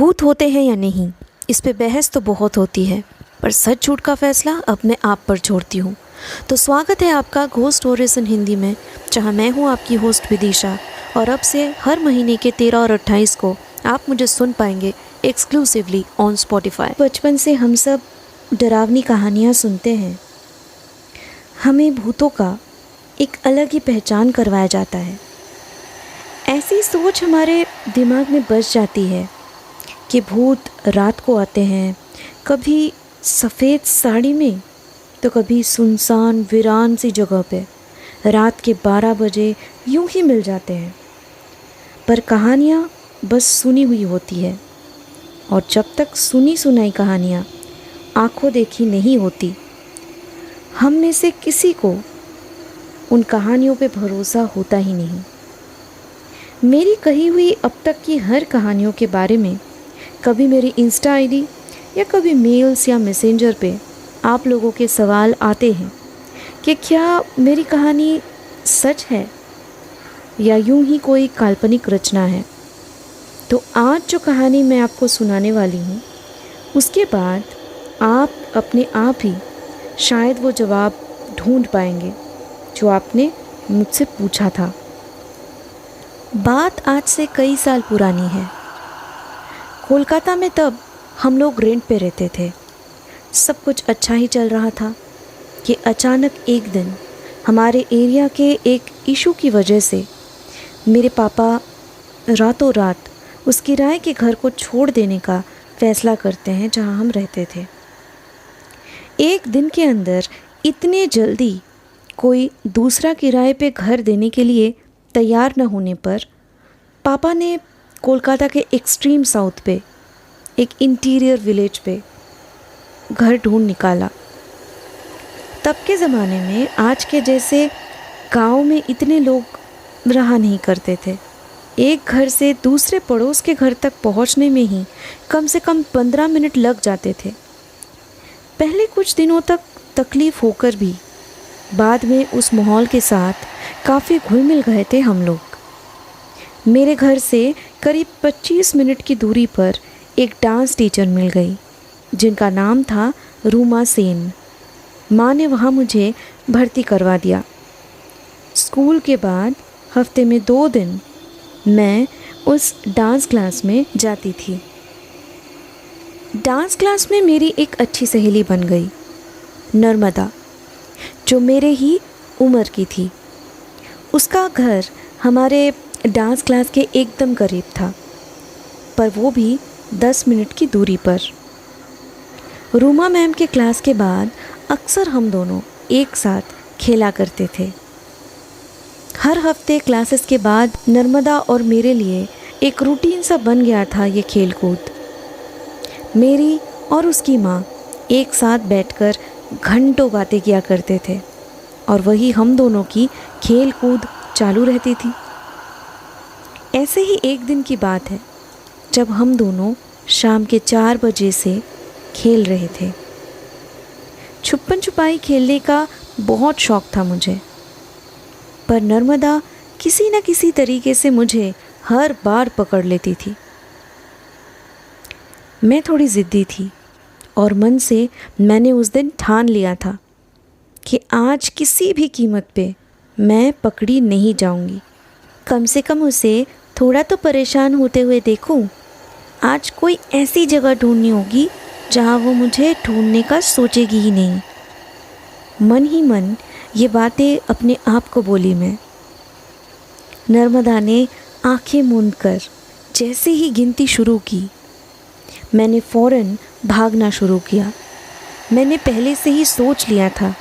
भूत होते हैं या नहीं, इस पे बहस तो बहुत होती है, पर सच झूठ का फैसला अपने आप पर छोड़ती हूँ। तो स्वागत है आपका घोस्ट स्टोरीज इन हिंदी में, जहाँ मैं हूँ आपकी होस्ट विदिशा। और अब से हर महीने के 13 और 28 को आप मुझे सुन पाएंगे एक्सक्लूसिवली ऑन स्पॉटिफाई। बचपन से हम सब डरावनी कहानियाँ सुनते हैं। हमें भूतों का एक अलग ही पहचान करवाया जाता है। ऐसी सोच हमारे दिमाग में बस जाती है कि भूत रात को आते हैं, कभी सफ़ेद साड़ी में तो कभी सुनसान वीरान सी जगह पे रात के 12 बजे यूं ही मिल जाते हैं। पर कहानियाँ बस सुनी हुई होती है, और जब तक सुनी सुनाई कहानियाँ आंखों देखी नहीं होती, हम में से किसी को उन कहानियों पे भरोसा होता ही नहीं। मेरी कही हुई अब तक की हर कहानियों के बारे में कभी मेरी इंस्टा आईडी या कभी मेल्स या मैसेंजर पे आप लोगों के सवाल आते हैं कि क्या मेरी कहानी सच है या यूं ही कोई काल्पनिक रचना है। तो आज जो कहानी मैं आपको सुनाने वाली हूँ, उसके बाद आप अपने आप ही शायद वो जवाब ढूंढ पाएंगे जो आपने मुझसे पूछा था। बात आज से कई साल पुरानी है। कोलकाता में तब हम लोग रेंट पे रहते थे। सब कुछ अच्छा ही चल रहा था कि अचानक एक दिन हमारे एरिया के एक इशू की वजह से मेरे पापा रातों रात उस किराए के घर को छोड़ देने का फ़ैसला करते हैं जहां हम रहते थे। एक दिन के अंदर इतने जल्दी कोई दूसरा किराए पे घर देने के लिए तैयार न होने पर पापा ने कोलकाता के एक्सट्रीम साउथ पे एक इंटीरियर विलेज पे घर ढूंढ निकाला। तब के ज़माने में आज के जैसे गांव में इतने लोग रहा नहीं करते थे। एक घर से दूसरे पड़ोस के घर तक पहुंचने में ही कम से कम 15 मिनट लग जाते थे। पहले कुछ दिनों तक तकलीफ़ होकर भी बाद में उस माहौल के साथ काफ़ी घुल मिल गए थे हम लोग। मेरे घर से करीब 25 मिनट की दूरी पर एक डांस टीचर मिल गई जिनका नाम था रूमा सेन। माँ ने वहाँ मुझे भर्ती करवा दिया। स्कूल के बाद हफ्ते में 2 दिन मैं उस डांस क्लास में जाती थी। डांस क्लास में मेरी एक अच्छी सहेली बन गई, नर्मदा, जो मेरे ही उम्र की थी। उसका घर हमारे डांस क्लास के एकदम करीब था, पर वो भी 10 मिनट की दूरी पर। रूमा मैम के क्लास के बाद अक्सर हम दोनों एक साथ खेला करते थे। हर हफ्ते क्लासेस के बाद नर्मदा और मेरे लिए एक रूटीन सा बन गया था ये खेल कूद। मेरी और उसकी माँ एक साथ बैठकर घंटों बातें किया करते थे, और वही हम दोनों की खेल कूद चालू रहती थी। ऐसे ही एक दिन की बात है जब हम दोनों शाम के 4 बजे से खेल रहे थे। छुपन छुपाई खेलने का बहुत शौक था मुझे, पर नर्मदा किसी न किसी तरीके से मुझे हर बार पकड़ लेती थी। मैं थोड़ी ज़िद्दी थी और मन से मैंने उस दिन ठान लिया था कि आज किसी भी कीमत पे मैं पकड़ी नहीं जाऊंगी। कम से कम उसे थोड़ा तो परेशान होते हुए देखूं। आज कोई ऐसी जगह ढूंढनी होगी जहां वो मुझे ढूंढने का सोचेगी ही नहीं। मन ही मन ये बातें अपने आप को बोली मैं। नर्मदा ने आंखें मूंद कर जैसे ही गिनती शुरू की, मैंने फ़ौरन भागना शुरू किया। मैंने पहले से ही सोच लिया था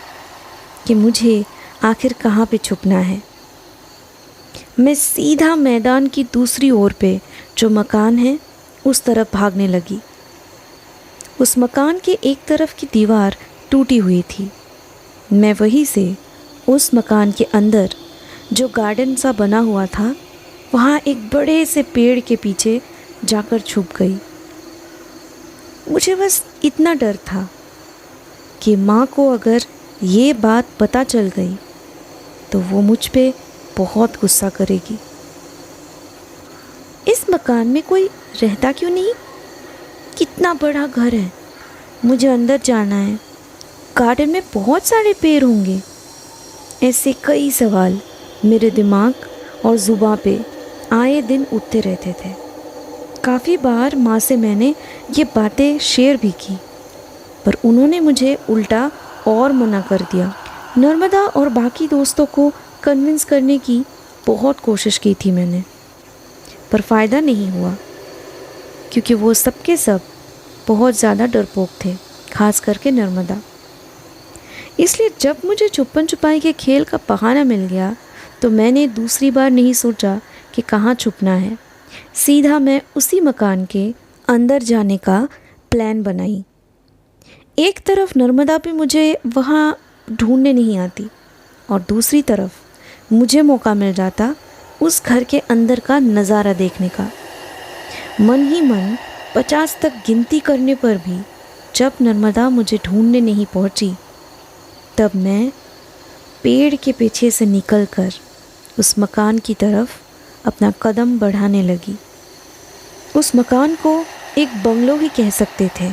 कि मुझे आखिर कहाँ पे छुपना है। मैं सीधा मैदान की दूसरी ओर पे जो मकान है उस तरफ भागने लगी। उस मकान के एक तरफ की दीवार टूटी हुई थी। मैं वहीं से उस मकान के अंदर जो गार्डन सा बना हुआ था, वहाँ एक बड़े से पेड़ के पीछे जाकर छुप गई। मुझे बस इतना डर था कि माँ को अगर ये बात पता चल गई तो वो मुझ पे बहुत गुस्सा करेगी। इस मकान में कोई रहता क्यों नहीं, कितना बड़ा घर है, मुझे अंदर जाना है, गार्डन में बहुत सारे पेड़ होंगे। ऐसे कई सवाल मेरे दिमाग और ज़ुबान पे आए दिन उठते रहते थे। काफ़ी बार माँ से मैंने ये बातें शेयर भी की, पर उन्होंने मुझे उल्टा और मना कर दिया। नर्मदा और बाकी दोस्तों को कन्विंस करने की बहुत कोशिश की थी मैंने, पर फ़ायदा नहीं हुआ, क्योंकि वो सब के सब बहुत ज़्यादा डरपोक थे, खास करके नर्मदा। इसलिए जब मुझे छुपन छुपाई के खेल का बहाना मिल गया तो मैंने दूसरी बार नहीं सोचा कि कहाँ छुपना है। सीधा मैं उसी मकान के अंदर जाने का प्लान बनाई। एक तरफ नर्मदा भी मुझे वहाँ ढूंढने नहीं आती और दूसरी तरफ मुझे मौका मिल जाता उस घर के अंदर का नज़ारा देखने का। मन ही मन 50 तक गिनती करने पर भी जब नर्मदा मुझे ढूंढने नहीं पहुंची, तब मैं पेड़ के पीछे से निकलकर उस मकान की तरफ अपना कदम बढ़ाने लगी। उस मकान को एक बंगलो ही कह सकते थे।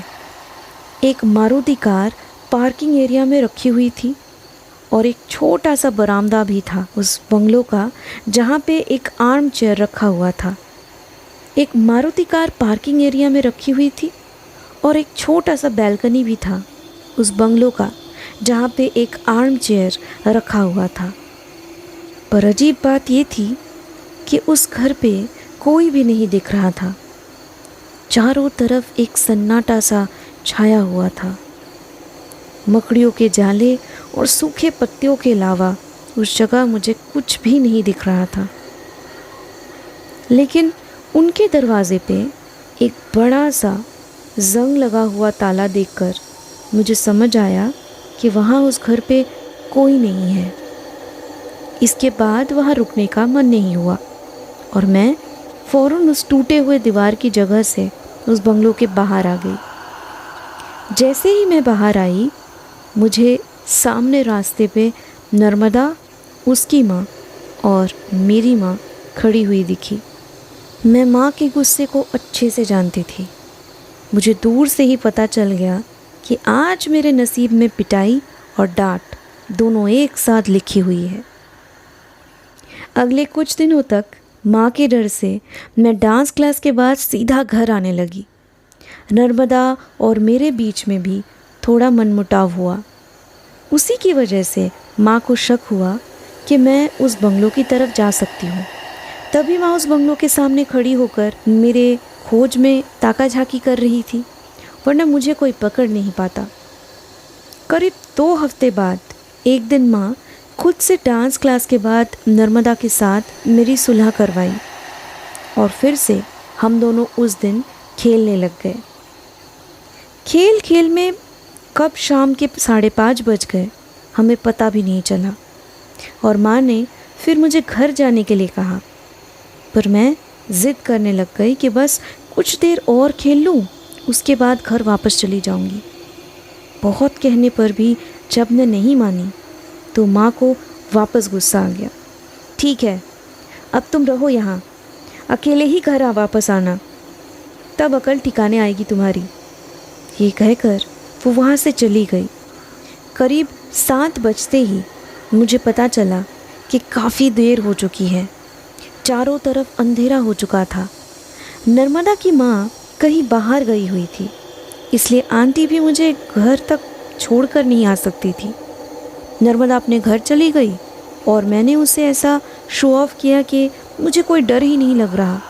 एक मारुति कार पार्किंग एरिया में रखी हुई थी और एक छोटा सा बरामदा भी था उस बंगलो का, जहाँ पे एक आर्म चेयर रखा हुआ था। एक मारुति कार पार्किंग एरिया में रखी हुई थी और एक छोटा सा बैल्कनी भी था उस बंगलो का, जहाँ पे एक आर्म चेयर रखा हुआ था। पर अजीब बात ये थी कि उस घर पे कोई भी नहीं दिख रहा था। चारों तरफ एक सन्नाटा सा छाया हुआ था। मकड़ियों के जाले और सूखे पत्तियों के अलावा उस जगह मुझे कुछ भी नहीं दिख रहा था। लेकिन उनके दरवाजे पे एक बड़ा सा जंग लगा हुआ ताला देखकर मुझे समझ आया कि वहाँ उस घर पे कोई नहीं है। इसके बाद वहाँ रुकने का मन नहीं हुआ और मैं फ़ौरन उस टूटे हुए दीवार की जगह से उस बंगलो के बाहर आ गई। जैसे ही मैं बाहर आई, मुझे सामने रास्ते पे नर्मदा, उसकी माँ और मेरी माँ खड़ी हुई दिखी। मैं माँ के गुस्से को अच्छे से जानती थी। मुझे दूर से ही पता चल गया कि आज मेरे नसीब में पिटाई और डांट दोनों एक साथ लिखी हुई है। अगले कुछ दिनों तक माँ के डर से मैं डांस क्लास के बाद सीधा घर आने लगी। नर्मदा और मेरे बीच में भी थोड़ा मनमुटाव हुआ। उसी की वजह से माँ को शक हुआ कि मैं उस बंगलो की तरफ जा सकती हूँ। तभी माँ उस बंगलो के सामने खड़ी होकर मेरे खोज में ताका झाकी कर रही थी, वरना मुझे कोई पकड़ नहीं पाता। करीब 2 हफ्ते बाद एक दिन माँ खुद से डांस क्लास के बाद नर्मदा के साथ मेरी सुलह करवाई और फिर से हम दोनों उस दिन खेलने लग गए। खेल खेल में कब शाम के 5:30 बज गए हमें पता भी नहीं चला और माँ ने फिर मुझे घर जाने के लिए कहा, पर मैं ज़िद करने लग गई कि बस कुछ देर और खेल लूँ, उसके बाद घर वापस चली जाऊँगी। बहुत कहने पर भी जब मैं नहीं मानी तो माँ को वापस गुस्सा आ गया। ठीक है, अब तुम रहो यहाँ, अकेले ही घर वापस आना, तब अकल ठिकाने आएगी तुम्हारी। ये कहकर वो वहाँ से चली गई। करीब 7 बजते ही मुझे पता चला कि काफ़ी देर हो चुकी है। चारों तरफ अंधेरा हो चुका था। नर्मदा की माँ कहीं बाहर गई हुई थी, इसलिए आंटी भी मुझे घर तक छोड़कर नहीं आ सकती थी। नर्मदा अपने घर चली गई और मैंने उसे ऐसा शो ऑफ किया कि मुझे कोई डर ही नहीं लग रहा।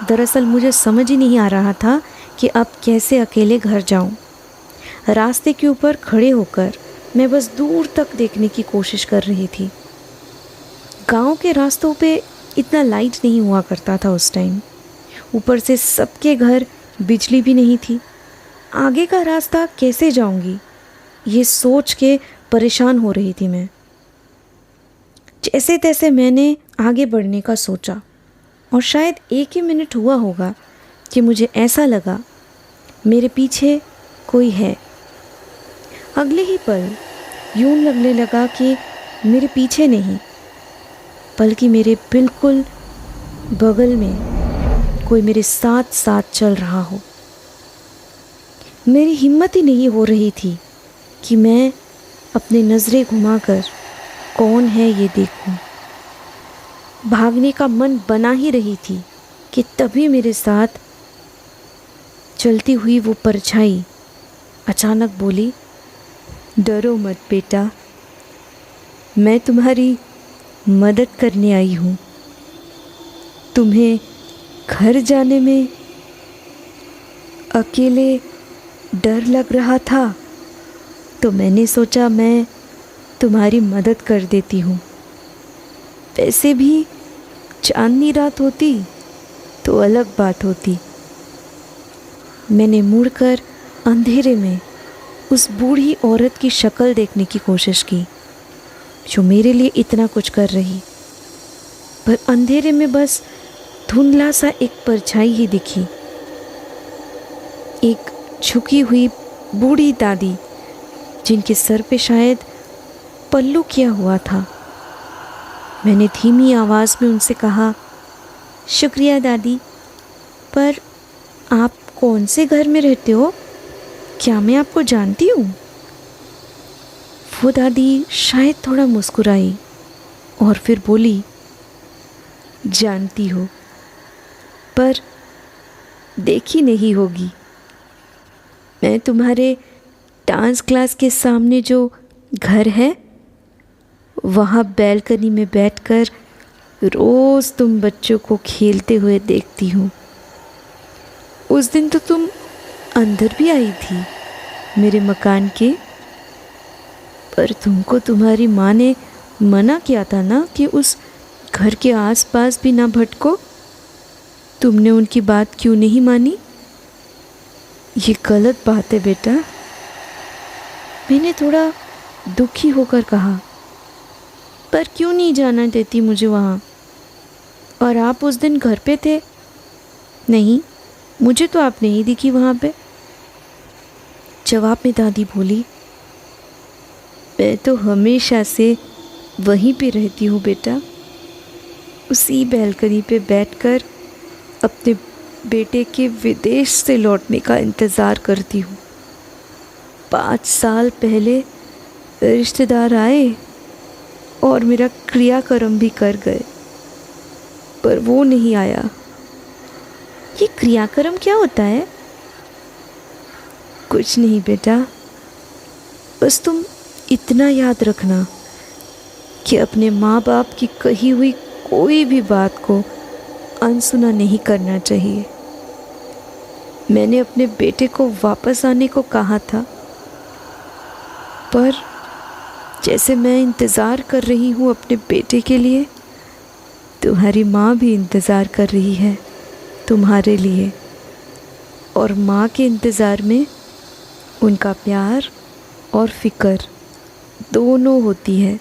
दरअसल मुझे समझ ही नहीं आ रहा था कि अब कैसे अकेले घर जाऊं। रास्ते के ऊपर खड़े होकर मैं बस दूर तक देखने की कोशिश कर रही थी। गांव के रास्तों पे इतना लाइट नहीं हुआ करता था उस टाइम। ऊपर से सबके घर बिजली भी नहीं थी। आगे का रास्ता कैसे जाऊंगी, ये सोच के परेशान हो रही थी मैं। जैसे तैसे मैंने आगे बढ़ने का सोचा और शायद 1 ही मिनट हुआ होगा कि मुझे ऐसा लगा मेरे पीछे कोई है। अगले ही पल यूं लगने लगा कि मेरे पीछे नहीं, बल्कि मेरे बिल्कुल बगल में कोई मेरे साथ साथ चल रहा हो। मेरी हिम्मत ही नहीं हो रही थी कि मैं अपनी नज़रें घुमाकर कौन है ये देखूं। भागने का मन बना ही रही थी कि तभी मेरे साथ चलती हुई वो परछाई अचानक बोली, डरो मत बेटा, मैं तुम्हारी मदद करने आई हूँ। तुम्हें घर जाने में अकेले डर लग रहा था तो मैंने सोचा मैं तुम्हारी मदद कर देती हूँ। वैसे भी चांदनी रात होती तो अलग बात होती। मैंने मुड़कर अंधेरे में उस बूढ़ी औरत की शक्ल देखने की कोशिश की जो मेरे लिए इतना कुछ कर रही, पर अंधेरे में बस धुंधला सा एक परछाई ही दिखी। एक झुकी हुई बूढ़ी दादी जिनके सर पे शायद पल्लू किया हुआ था। मैंने धीमी आवाज़ में उनसे कहा, शुक्रिया दादी, पर आप कौन से घर में रहते हो? क्या मैं आपको जानती हूँ? वो दादी शायद थोड़ा मुस्कुराई और फिर बोली, जानती हो पर देखी नहीं होगी। मैं तुम्हारे डांस क्लास के सामने जो घर है वहाँ बैल्कनी में बैठकर रोज़ तुम बच्चों को खेलते हुए देखती हूँ। उस दिन तो तुम अंदर भी आई थी मेरे मकान के, पर तुमको तुम्हारी माँ ने मना किया था ना कि उस घर के आसपास भी ना भटको। तुमने उनकी बात क्यों नहीं मानी? ये गलत बात है बेटा। मैंने थोड़ा दुखी होकर कहा, पर क्यों नहीं जाना देती मुझे वहाँ? और आप उस दिन घर पे थे? नहीं, मुझे तो आप नहीं दिखी वहाँ पे। जवाब में दादी बोली, मैं तो हमेशा से वहीं पे रहती हूँ बेटा, उसी बैल्कनी पे बैठकर अपने बेटे के विदेश से लौटने का इंतज़ार करती हूँ। 5 साल पहले रिश्तेदार आए और मेरा क्रियाक्रम भी कर गए, पर वो नहीं आया। ये क्रियाक्रम क्या होता है? कुछ नहीं बेटा, बस तुम इतना याद रखना कि अपने माँ बाप की कही हुई कोई भी बात को अनसुना नहीं करना चाहिए। मैंने अपने बेटे को वापस आने को कहा था, पर जैसे मैं इंतज़ार कर रही हूँ अपने बेटे के लिए, तुम्हारी माँ भी इंतज़ार कर रही है तुम्हारे लिए। और माँ के इंतज़ार में उनका प्यार और फ़िक्र दोनों होती है।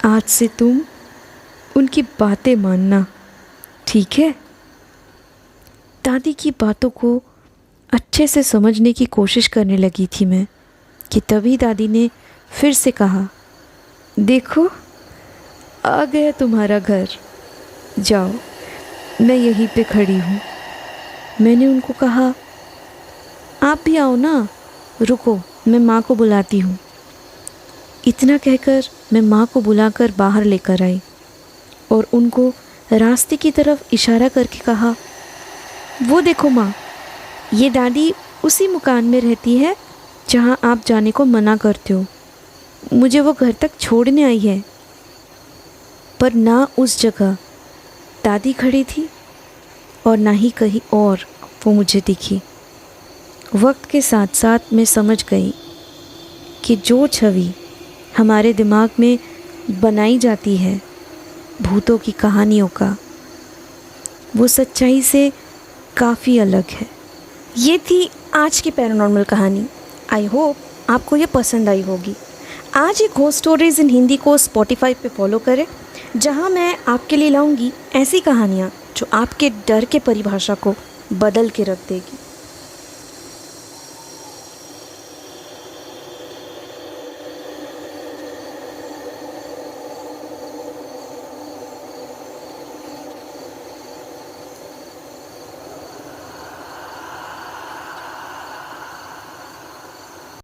आज से तुम उनकी बातें मानना, ठीक है? दादी की बातों को अच्छे से समझने की कोशिश करने लगी थी मैं कि तभी दादी ने फिर से कहा, देखो आ गया तुम्हारा घर, जाओ मैं यहीं पे खड़ी हूँ। मैंने उनको कहा, आप भी आओ ना, रुको मैं माँ को बुलाती हूँ। इतना कहकर मैं माँ को बुलाकर बाहर लेकर आई और उनको रास्ते की तरफ इशारा करके कहा, वो देखो माँ, ये दादी उसी मकान में रहती है जहाँ आप जाने को मना करते हो। मुझे वो घर तक छोड़ने आई है। पर ना उस जगह दादी खड़ी थी और ना ही कहीं और वो मुझे दिखी। वक्त के साथ साथ मैं समझ गई कि जो छवि हमारे दिमाग में बनाई जाती है भूतों की कहानियों का, वो सच्चाई से काफ़ी अलग है। ये थी आज की पैरानॉर्मल कहानी। आई होप आपको ये पसंद आई होगी। आज एक घोस्ट स्टोरीज़ इन हिंदी को स्पॉटिफाई पे फॉलो करें, जहां मैं आपके लिए लाऊंगी ऐसी कहानियां जो आपके डर के परिभाषा को बदल के रख देगी।